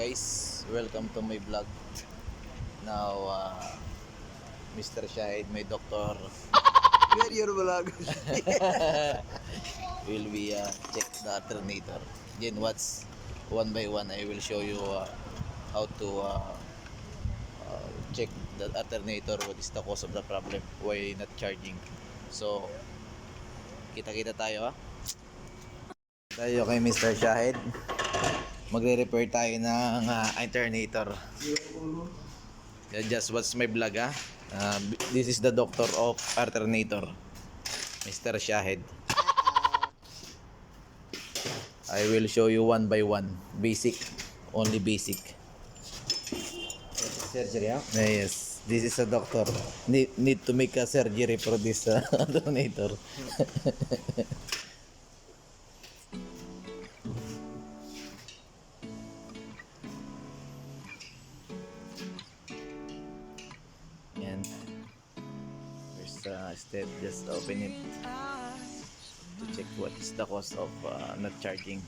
guys, welcome to my vlog. Now, Mr. Shahid, my doctor, Where your vlog? will be check the alternator. Then what's one by one, I will show you how to check the alternator. What is the cause of the problem? Why not charging? So, kita-kita tayo ha. Tayo kay Mr. Shahid. Magre-repair tayo ng alternator. Just watch my vlog ha. This is the doctor of alternator, Mr. Shahid. I will show you one by one. Basic. Only basic. Surgery, huh? Yes. This is a doctor. Need to make a surgery for this alternator. Yan. First step, just open it to check what is the cause of not charging.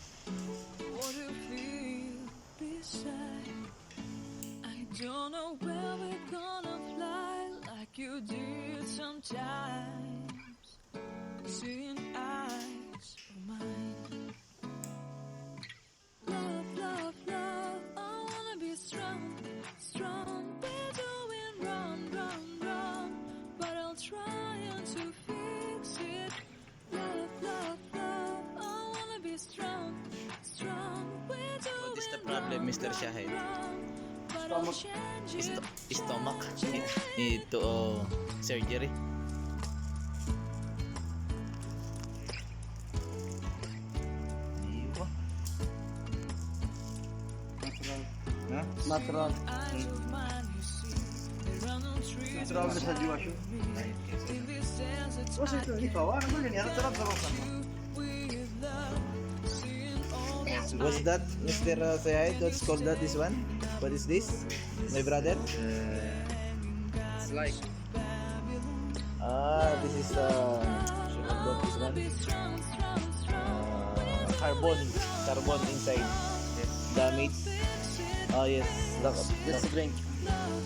I don't know where we're gonna fly like you did sometimes. Seeing eyes of mine. Love, love, love. I wanna be strong, strong. We're doing wrong, wrong, wrong. But I'll try to fix it. Love, love, love. I wanna be strong, strong. We're doing What is the problem, Mr. Shahid? Stomach. Need to surgery. Natural. Natural massage wash. What's it? Ikaw, ano ba yun? Natural sa mga What's that, Mr. Shahid? What's called that? This one? What is this? My brother? It's like This is what this one? Carbon inside. yes. Damage. Oh yes. Just a drink.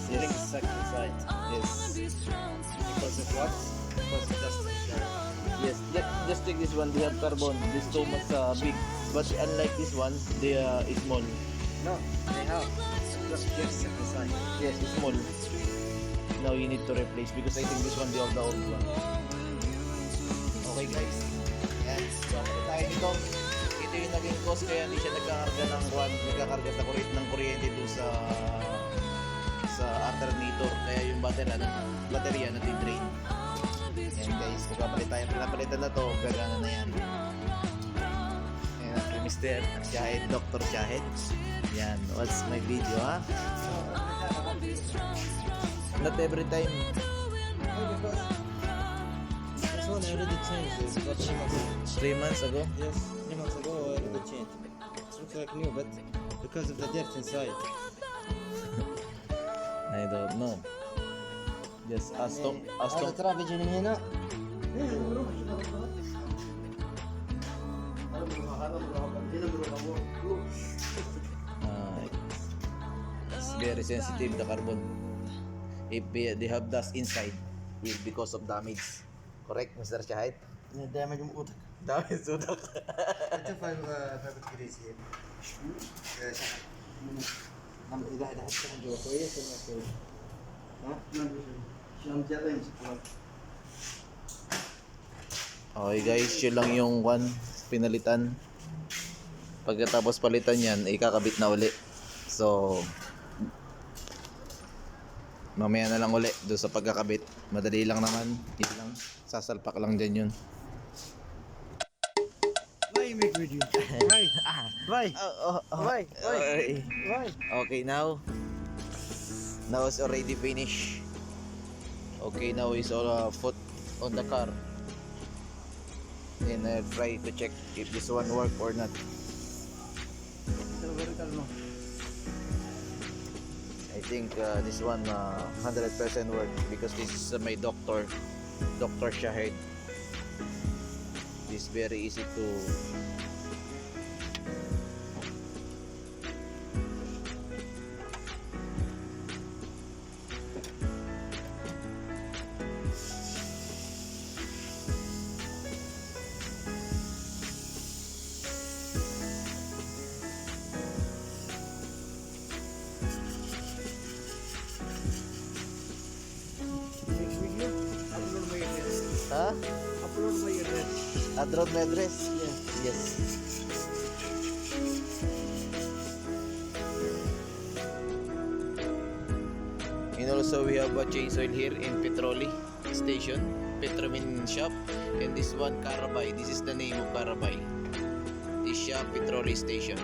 Drink suck inside. Yes. Because of what? Because of dust. Yes. Just take this one. They have carbon. This too much big. But unlike this one, they are small. No, they have. Just suck inside. Yes, small. Now you need to replace because I think this one they are the old one. Okay guys. Yan. So, tayo nito. Ito yung naging cause kaya hindi siya nagkakarga ng kuryente doon sa alternator. Kaya yung baterya nati-drain. Yan guys, pinapalitan na to, gagana na yan. Ayan, kay Mr. Shahid, Dr. Shahid. Yan, watch my video ha. Not every time. This one I already changed. It's about 3 months. 3 months ago. Yes, 3 months ago I already changed. It looks like new, but because of the dirt inside. I don't know. Just ask Tom. هذا ترى بيجي من هنا. It's very sensitive, the carbon. If they have dust inside, will because of damage. Correct, Mr. Shahid? دائما يموتك. Damage sudak. انت فاهم انجليزي. اذا حتى جوا كويس ولا كويس؟ ها؟ شلون جاي Okay guys, yun lang yung pinalitan. Pagkatapos palitan yan, ikakabit na uli. So, mamaya na lang uli doon sa pagkakabit. Madali lang naman. Yun lang. Sasalpak lang dyan yun. Why make video? Why? Why? Why? Why? Okay, now it's already finished. Okay, now is all put on the car. And try to check if this one work or not. I think this one 100% work because this is my doctor, Dr. Shahid. This is very easy to Drone may address? Yeah. Yes. And also we have a change oil here in Petroli station, Petromin shop. And this one Carabay. This is the name of Carabay. This shop Petroli station.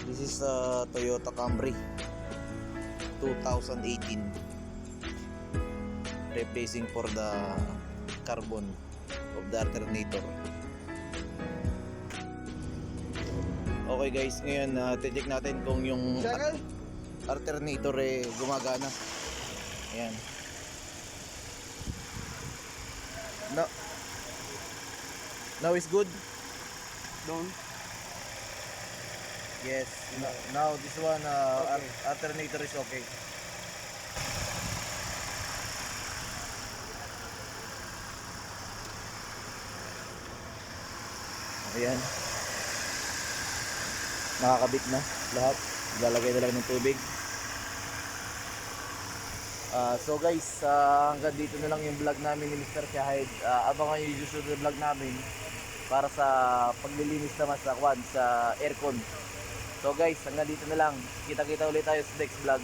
This is a Toyota Camry 2018, replacing for the carbon of the alternator. Okay guys, ngayon check natin kung yung alternator gumagana. Ayan. Now is good. Doon. Yes. Now this one Okay. alternator is okay. Ayan. Nakakabit na lahat. Ilalagay na lang ng tubig. So guys, hanggang dito na lang yung vlog namin ni Mr. Shahid. Abangan nyo yung susunod na vlog namin para sa paglilinis naman sa aircon. So guys, hanggang dito na lang. Kita-kita ulit tayo sa next vlog.